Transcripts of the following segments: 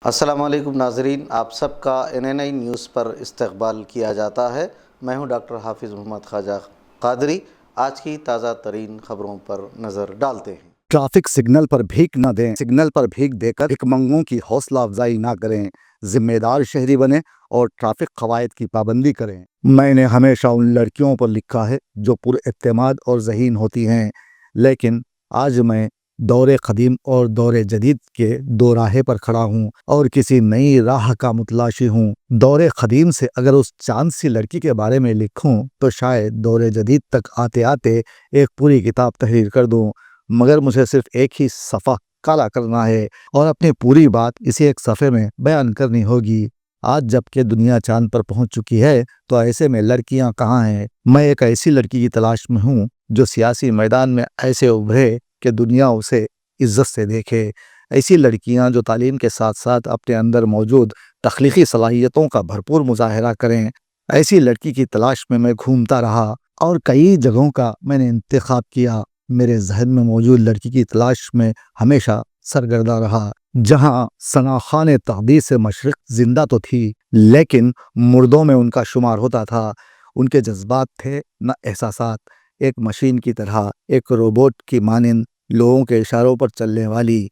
السلام علیکم ناظرین، آپ سب کا NNI نیوز پر استقبال کیا جاتا ہے۔ میں ہوں ڈاکٹر حافظ محمد خواجہ قادری۔ آج کی تازہ ترین خبروں پر نظر ڈالتے ہیں۔ ٹریفک سگنل پر بھیک نہ دیں، سگنل پر بھیک دے کر بھیکمنگوں کی حوصلہ افزائی نہ کریں، ذمہ دار شہری بنیں اور ٹریفک قواعد کی پابندی کریں۔ میں نے ہمیشہ ان لڑکیوں پر لکھا ہے جو پر اعتماد اور ذہین ہوتی ہیں، لیکن آج میں دور قدیم اور دور جدید کے دو راہے پر کھڑا ہوں اور کسی نئی راہ کا متلاشی ہوں۔ دور قدیم سے اگر اس چاند سی لڑکی کے بارے میں لکھوں تو شاید دور جدید تک آتے آتے ایک پوری کتاب تحریر کر دوں، مگر مجھے صرف ایک ہی صفحہ کالا کرنا ہے اور اپنی پوری بات اسی ایک صفحے میں بیان کرنی ہوگی۔ آج جب کہ دنیا چاند پر پہنچ چکی ہے تو ایسے میں لڑکیاں کہاں ہیں؟ میں ایک ایسی لڑکی کی تلاش میں ہوں جو سیاسی میدان میں ایسے ابھرے کہ دنیا اسے عزت سے دیکھے، ایسی لڑکیاں جو تعلیم کے ساتھ ساتھ اپنے اندر موجود تخلیقی صلاحیتوں کا بھرپور مظاہرہ کریں۔ ایسی لڑکی کی تلاش میں گھومتا رہا اور کئی جگہوں کا میں نے انتخاب کیا۔ میرے ذہن میں موجود لڑکی کی تلاش میں ہمیشہ سرگردہ رہا، جہاں ثناخوان تقدیس مشرق زندہ تو تھی لیکن مردوں میں ان کا شمار ہوتا تھا۔ ان کے جذبات تھے نہ احساسات، ایک مشین کی طرح، ایک روبوٹ کی مانند، لوگوں کے اشاروں پر چلنے والی،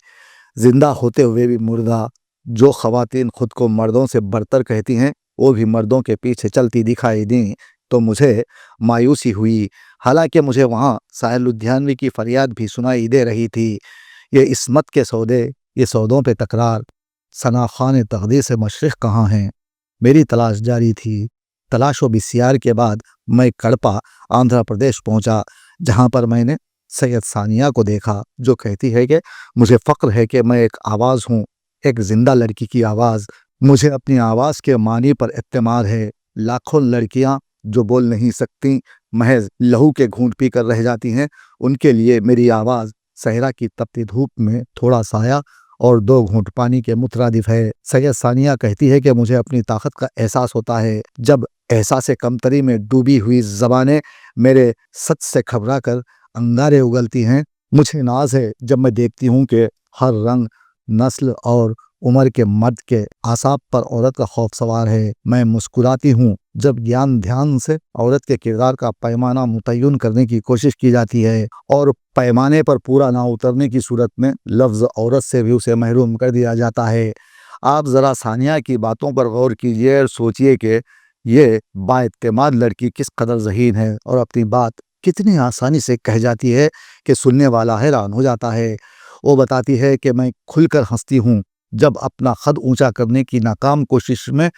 زندہ ہوتے ہوئے بھی مردہ۔ جو خواتین خود کو مردوں سے برتر کہتی ہیں وہ بھی مردوں کے پیچھے چلتی دکھائی دیں تو مجھے مایوسی ہوئی، حالانکہ مجھے وہاں ساحل لدھیانوی کی فریاد بھی سنائی دے رہی تھی، یہ عصمت کے سودے، یہ سودوں پہ تکرار، ثناخوان تقدیس مشرق کہاں ہیں؟ میری تلاش جاری تھی۔ تلاش و بسیار کے بعد میں کڑپا آندھرا پردیش پہنچا، جہاں پر میں نے سید ثانیہ کو دیکھا جو کہتی ہے کہ مجھے فخر ہے کہ میں ایک آواز ہوں، ایک زندہ لڑکی کی آواز۔ مجھے اپنی آواز کے معنی پر اعتماد ہے۔ لاکھوں لڑکیاں جو بول نہیں سکتی، محض لہو کے گھونٹ پی کر رہ جاتی ہیں، ان کے لیے میری آواز صحرا کی تپتی دھوپ میں تھوڑا سایہ اور دو گھونٹ پانی کے مترادف ہے۔ سید ثانیہ کہتی ہے کہ مجھے اپنی طاقت کا احساس ہوتا ہے جب احساس کمتری میں ڈوبی ہوئی زبانیں میرے سچ سے گھبرا کر انگارے اگلتی ہیں۔ مجھے ناز ہے جب میں دیکھتی ہوں کہ ہر رنگ، نسل اور عمر کے مرد کے اعصاب پر عورت کا خوف سوار ہے۔ میں مسکراتی ہوں جب گیان دھیان سے عورت کے کردار کا پیمانہ متعین کرنے کی کوشش کی جاتی ہے اور پیمانے پر پورا نہ اترنے کی صورت میں لفظ عورت سے بھی اسے محروم کر دیا جاتا ہے۔ آپ ذرا ثانیہ کی باتوں پر غور کیجیے اور سوچئے کہ یہ بااعتماد لڑکی کس قدر ذہین ہے اور اپنی بات کتنی آسانی سے کہہ جاتی ہے کہ سننے والا حیران ہو جاتا ہے۔ وہ بتاتی ہے کہ میں کھل کر ہنستی ہوں جب اپنا قد اونچا کرنے کی ناکام کوشش میں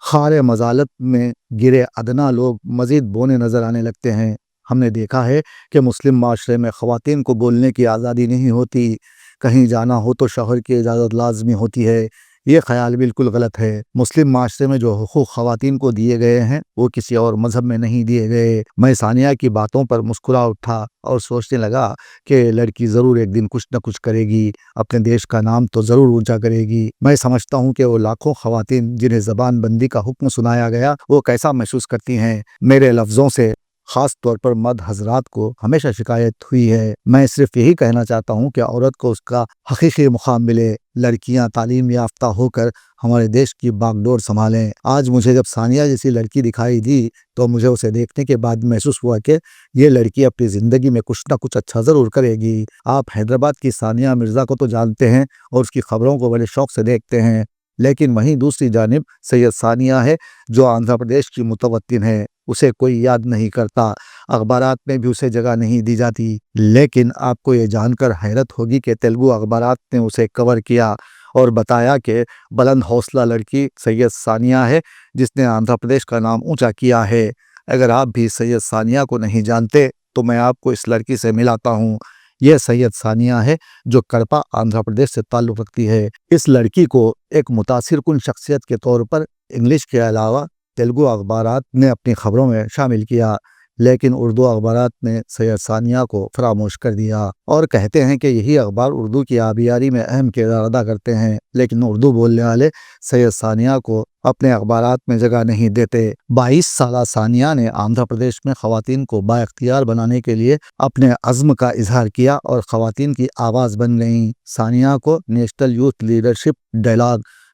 خار مذالت میں گرے ادنا لوگ مزید بونے نظر آنے لگتے ہیں۔ ہم نے دیکھا ہے کہ مسلم معاشرے میں خواتین کو بولنے کی آزادی نہیں ہوتی، کہیں جانا ہو تو شوہر کی اجازت لازمی ہوتی ہے۔ یہ خیال بالکل غلط ہے۔ مسلم معاشرے میں جو حقوق خواتین کو دیے گئے ہیں وہ کسی اور مذہب میں نہیں دیے گئے۔ میں ثانیہ کی باتوں پر مسکرا اٹھا اور سوچنے لگا کہ لڑکی ضرور ایک دن کچھ نہ کچھ کرے گی، اپنے دیش کا نام تو ضرور اونچا کرے گی۔ میں سمجھتا ہوں کہ وہ لاکھوں خواتین جنہیں زبان بندی کا حکم سنایا گیا وہ کیسا محسوس کرتی ہیں۔ میرے لفظوں سے خاص طور پر مرد حضرات کو ہمیشہ شکایت ہوئی ہے۔ میں صرف یہی کہنا چاہتا ہوں کہ عورت کو اس کا حقیقی مقام ملے۔ لڑکیاں تعلیم یافتہ ہو کر ہمارے دیش کی باغ ڈور سنبھالیں۔ آج مجھے جب ثانیہ جیسی لڑکی دکھائی دی تو مجھے اسے دیکھنے کے بعد محسوس ہوا کہ یہ لڑکی اپنی زندگی میں کچھ نہ کچھ اچھا ضرور کرے گی۔ آپ حیدرآباد کی ثانیہ مرزا کو تو جانتے ہیں اور اس کی خبروں کو بڑے شوق سے دیکھتے ہیں، لیکن وہیں دوسری جانب سید ثانیہ ہے جو آندھرا پردیش کی متوطن ہے۔ اسے کوئی یاد نہیں کرتا، اخبارات میں بھی اسے جگہ نہیں دی جاتی، لیکن آپ کو یہ جان کر حیرت ہوگی کہ تیلگو اخبارات نے اسے کور کیا اور بتایا کہ بلند حوصلہ لڑکی سید ثانیہ ہے جس نے آندھرا پردیش کا نام اونچا کیا ہے۔ اگر آپ بھی سید ثانیہ کو نہیں جانتے تو میں آپ کو اس لڑکی سے ملاتا ہوں۔ یہ سید ثانیہ ہے جو کڑپا آندھرا پردیش سے تعلق رکھتی ہے۔ اس لڑکی کو ایک متاثر کن شخصیت کے طور پر انگلش کے علاوہ تیلگو اخبارات نے اپنی خبروں میں شامل کیا، لیکن اردو اخبارات نے سید ثانیہ کو فراموش کر دیا اور کہتے ہیں کہ یہی اخبار اردو کی آبیاری میں اہم کردار ادا کرتے ہیں، لیکن اردو بولنے والے سید ثانیہ کو اپنے اخبارات میں جگہ نہیں دیتے۔ 22 سالہ ثانیہ نے آندھرا پردیش میں خواتین کو با اختیار بنانے کے لیے اپنے عزم کا اظہار کیا اور خواتین کی آواز بن گئیں۔ ثانیہ کو national youth leadership dialogue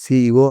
CEO